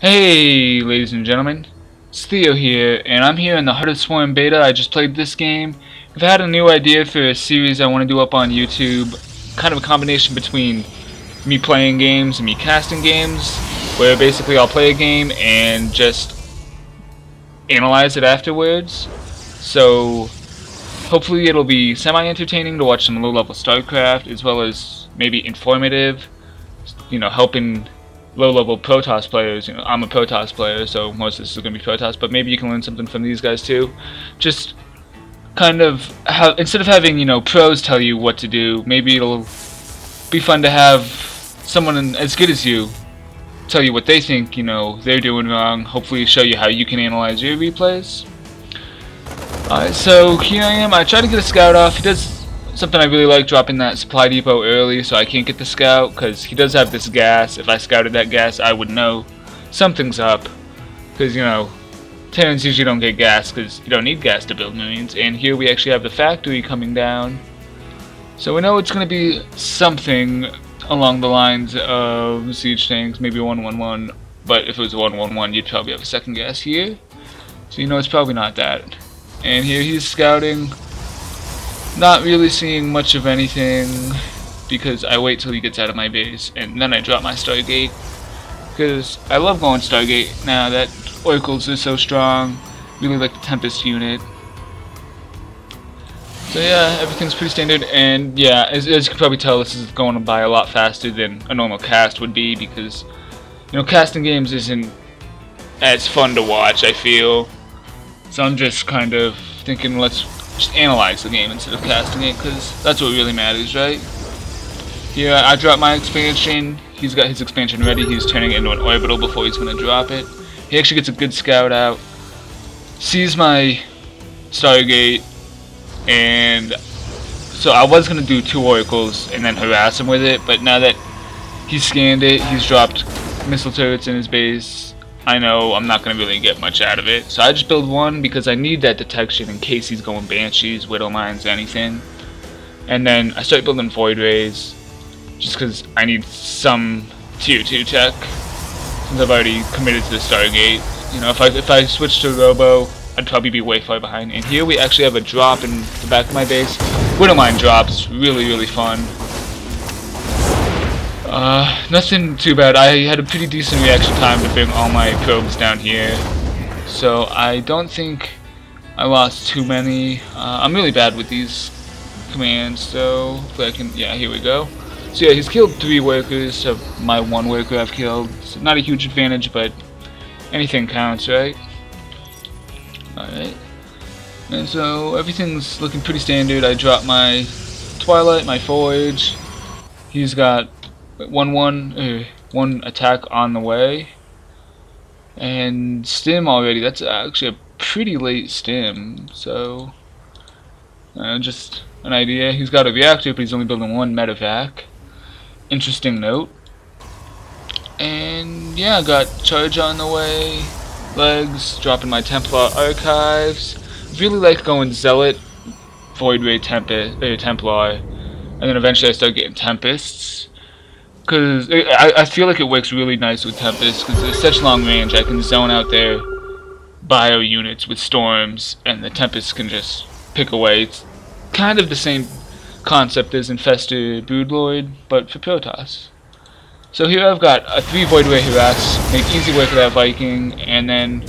Hey, ladies and gentlemen, it's Theo here, and I'm here in the HotS beta. I just played this game. I've had a new idea for a series I want to do up on YouTube, kind of a combination between me playing games and me casting games, where basically I'll play a game and just analyze it afterwards. So hopefully it'll be semi-entertaining to watch some low-level StarCraft, as well as maybe informative, helping low-level Protoss players. I'm a Protoss player, so most of this is going to be Protoss, but maybe you can learn something from these guys too. Just kind of instead of having pros tell you what to do, maybe it'll be fun to have someone as good as you tell you what they think they're doing wrong. Hopefully show you how you can analyze your replays. Alright, so here I am. I tried to get a scout off. He does something I really like, dropping that supply depot early, so I can't get the scout because he does have this gas. If I scouted that gas, I would know something's up, because Terrans usually don't get gas because you don't need gas to build Marines. And here we actually have the factory coming down, so we know it's going to be something along the lines of siege tanks, maybe 111. But if it was 111, you'd probably have a second gas here, so it's probably not that. And here he's scouting. Not really seeing much of anything because I wait till he gets out of my base and then I drop my Stargate, because I love going Stargate now that Oracles are so strong. Really like the Tempest unit. So yeah, everything's pretty standard, and yeah, as you can probably tell, this is going by a lot faster than a normal cast would be, because casting games isn't as fun to watch, I feel. So I'm just kind of thinking, let's just analyze the game instead of casting it, because that's what really matters, right? Here I drop my expansion. He's got his expansion ready. He's turning it into an orbital before he's going to drop it. He actually gets a good scout out, sees my Stargate, and so I was going to do 2 oracles and then harass him with it, but now that he's scanned it, he's dropped missile turrets in his base, I know I'm not going to really get much out of it, so I just build 1 because I need that detection in case he's going Banshees, Widow Mines, anything. And then I start building Void Rays, just because I need some tier 2 tech, since I've already committed to the Stargate. If I switch to Robo, I'd probably be way far behind. And here we actually have a drop in the back of my base. Widow Mine drops, really fun. Nothing too bad. I had a pretty decent reaction time to bring all my probes down here, so I don't think I lost too many. I'm really bad with these commands, so hopefully I can. Yeah, here we go. So yeah, he's killed 3 workers of my 1 worker I've killed. So not a huge advantage, but anything counts, right? Alright. And so everything's looking pretty standard. I dropped my Twilight, my Forge. He's got one attack on the way, and stim already. That's actually a pretty late stim, so just an idea. He's got a reactor, but he's only building 1 medevac. Interesting note. And yeah, I got charge on the way, legs, dropping my Templar archives. Really like going Zealot, Void Ray, Templar, and then eventually I start getting Tempests. Because I feel like it works really nice with Tempest, because it's such long range. I can zone out their bio units with storms, and the Tempest can just pick away. It's kind of the same concept as Infestor Broodlord, but for Protoss. So here I've got a 3 Void Ray harass, make easy work of that Viking, and then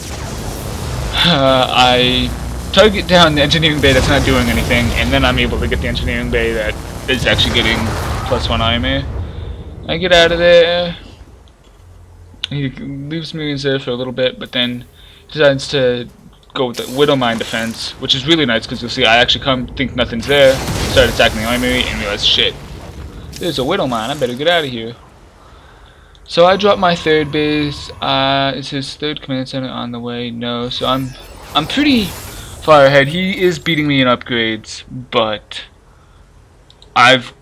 I target down the engineering bay that's not doing anything, and then I'm able to get the engineering bay that is actually getting +1 armor. I get out of there. He leaves me there for a little bit, but then decides to go with the Widow Mine defense, which is really nice because you'll see I actually think nothing's there, start attacking the armory, and realize, shit, there's a Widow Mine, I better get out of here. So I drop my 3rd base. Is his 3rd command center on the way? No, so I'm pretty far ahead. He is beating me in upgrades, but I've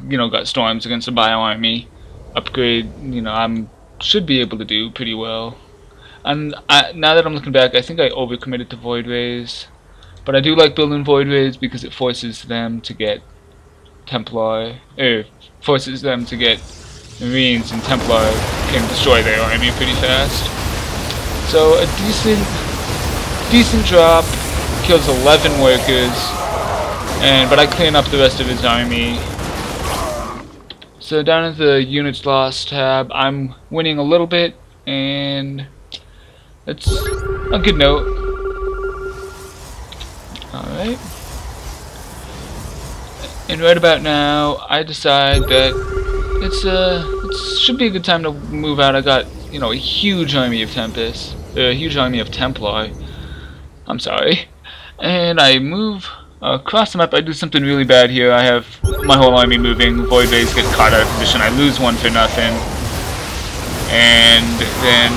got storms against the bio army. Upgrade, I should be able to do pretty well. And now that I'm looking back, I think I overcommitted to Void Rays, but I do like building Void Rays because it forces them to get Templar, forces them to get Marines, and Templar can destroy their army pretty fast. So a decent drop, kills 11 workers, but I clean up the rest of his army. So down at the units lost tab, I'm winning a little bit, and that's a good note. Alright. And right about now, I decide that it should be a good time to move out. I got, a huge army of Tempest, a huge army of Templar. I'm sorry. And I move across the map. I do something really bad here. I have my whole army moving. Void Bays get caught out of position. I lose one for nothing. And then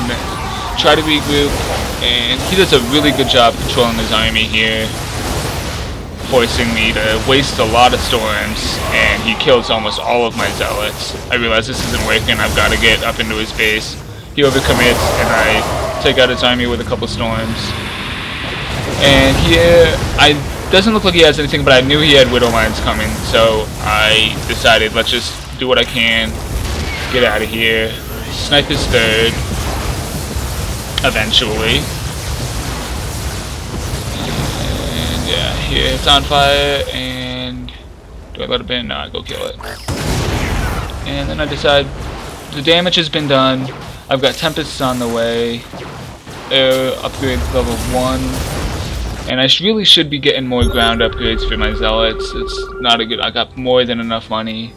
try to regroup. And he does a really good job controlling his army here, forcing me to waste a lot of storms, and he kills almost all of my zealots. I realize this isn't working. I've got to get up into his base. He overcommits, and I take out his army with a couple storms. And here, doesn't look like he has anything, but I knew he had Widow Mines coming, so I decided, let's just do what I can, get out of here, snipe his third, eventually. And yeah, here it's on fire, and do I let it burn? No, I go kill it. And then I decide, the damage has been done, I've got Tempests on the way, upgrade level 1. And I really should be getting more ground upgrades for my zealots. It's not a good. I got more than enough money,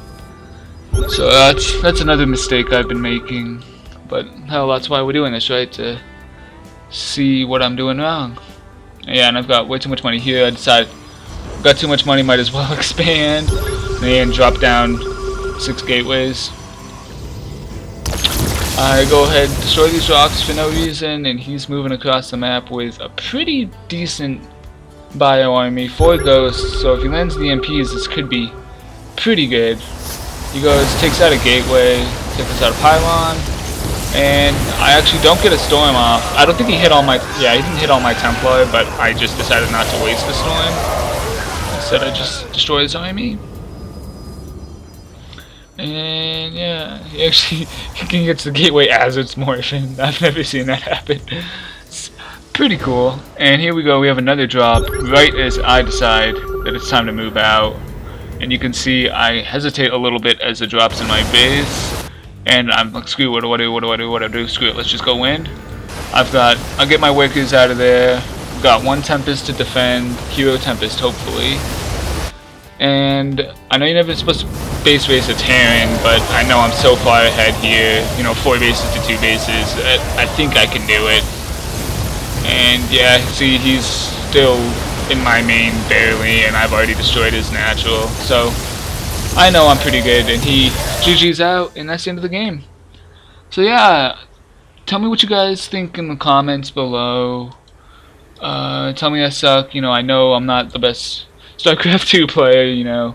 so that's another mistake I've been making. But hell, that's why we're doing this, right? To see what I'm doing wrong. Yeah, and I've got way too much money here. I decided, got too much money, might as well expand and drop down 6 gateways. I go ahead, destroy these rocks for no reason, and he's moving across the map with a pretty decent bio army, 4 ghosts, so if he lands the MPs, this could be pretty good. He goes, takes out a gateway, takes out a pylon, and I actually don't get a storm off. I don't think he hit all my, he didn't hit all my Templar, but I just decided not to waste the storm. Instead I just destroy his army. And yeah, he can get to the gateway as it's morphing. I've never seen that happen. It's pretty cool. And here we go, we have another drop right as I decide that it's time to move out. And you can see I hesitate a little bit as it drops in my base. And I'm like, screw, what do I do? Screw it, let's just go in. I'll get my workers out of there. I've got 1 Tempest to defend, Hero Tempest hopefully. And I know you're never supposed to base race a Terran, but I know I'm so far ahead here, 4 bases to 2 bases, I think I can do it. And yeah, see, he's still in my main barely, and I've already destroyed his natural, so I know I'm pretty good, and he GG's out, and that's the end of the game. So yeah, tell me what you guys think in the comments below. Tell me I suck, I know I'm not the best StarCraft 2 player,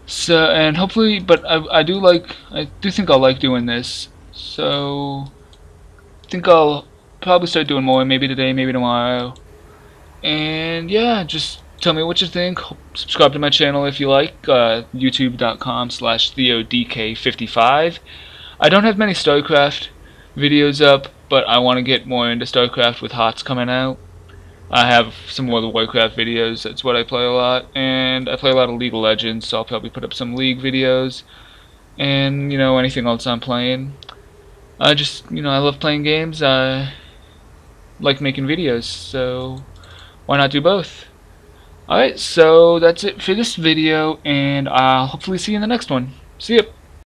So, and hopefully, but I do think I'll like doing this. So, I think I'll probably start doing more, maybe today, maybe tomorrow. And yeah, just tell me what you think. Subscribe to my channel if you like, youtube.com/TheoDK55. I don't have many StarCraft videos up, but I want to get more into StarCraft with HotS coming out. I have some more of the Warcraft videos, that's what I play a lot, and I play a lot of League of Legends, so I'll probably put up some League videos, and, anything else I'm playing. I just, I love playing games, I like making videos, so why not do both? Alright, so that's it for this video, and I'll hopefully see you in the next one. See ya!